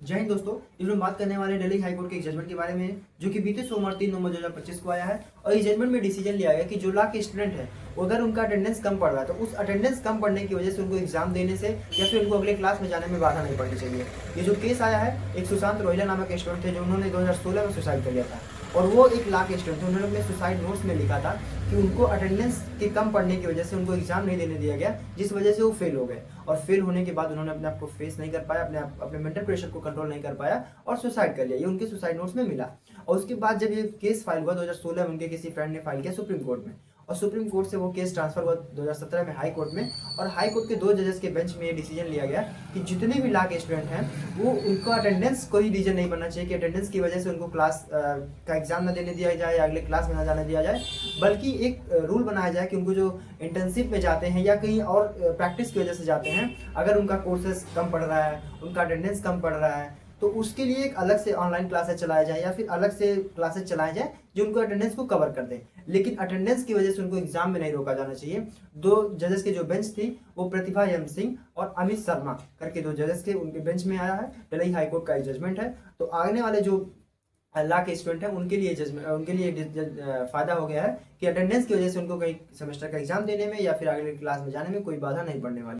जय हिंद दोस्तों। इस में बात करने वाले हैं दिल्ली हाईकोर्ट के एक जजमेंट के बारे में, जो कि बीते सोमवार 3 नवंबर 2025 को आया है। और इस जजमेंट में डिसीजन लिया गया कि जो लॉ के स्टूडेंट है, अगर उनका अटेंडेंस कम पड़ रहा है तो उस अटेंडेंस कम पड़ने की वजह से उनको एग्जाम देने से या फिर उनको अगले क्लास में जाने में बाधा नहीं पड़नी चाहिए। ये जो केस आया है, एक सुशांत रोहिला नामक स्टूडेंट थे जो उन्होंने 2016 में सुसाइड कर लिया था। और वो एक लॉ के स्टूडेंट थे, उन्होंने अपने सुसाइड नोट्स में लिखा था कि उनको अटेंडेंस के कम पड़ने की वजह से उनको एग्जाम नहीं देने दिया गया, जिस वजह से वो फेल हो गए। और फेल होने के बाद उन्होंने अपने आप को फेस नहीं कर पाया, अपने मेंटल प्रेशर को कंट्रोल नहीं कर पाया और सुसाइड कर लिया। ये उनके सुसाइड नोट्स में मिला। और उसके बाद जब ये केस फाइल हुआ 2016 में, उनके किसी फ्रेंड ने फाइल किया सुप्रीम कोर्ट में, और सुप्रीम कोर्ट से वो केस ट्रांसफर हुआ 2017 में हाई कोर्ट में। और हाई कोर्ट के 2 जजेस के बेंच में ये डिसीजन लिया गया कि जितने भी लॉ के स्टूडेंट हैं वो उनको अटेंडेंस कोई रीजन नहीं बनना चाहिए कि अटेंडेंस की वजह से उनको क्लास का एग्जाम ना देने दिया जाए या अगले क्लास में ना जाने दिया जाए, बल्कि एक रूल बनाया जाए कि उनको जो इंटर्नशिप में जाते हैं या कहीं और प्रैक्टिस की वजह से जाते हैं, अगर उनका कोर्सेज कम पड़ रहा है, उनका अटेंडेंस कम पड़ रहा है, तो उसके लिए एक अलग से ऑनलाइन क्लासेस चलाया जाए या फिर अलग से क्लासेस चलाए जाए जो उनको अटेंडेंस को कवर कर दें। लेकिन अटेंडेंस की वजह से उनको एग्जाम में नहीं रोका जाना चाहिए। 2 जजेस के जो बेंच थी वो प्रतिभा एम सिंह और अमित शर्मा करके 2 जजेस के उनके बेंच में आया है। दिल्ली हाईकोर्ट का जजमेंट है। तो आने वाले जो लॉ के स्टूडेंट है उनके लिए जजमेंट, उनके लिए फायदा हो गया है कि अटेंडेंस की वजह से उनको कहीं सेमेस्टर का एग्जाम देने में या फिर अगले क्लास में जाने में कोई बाधा नहीं पड़ने वाली।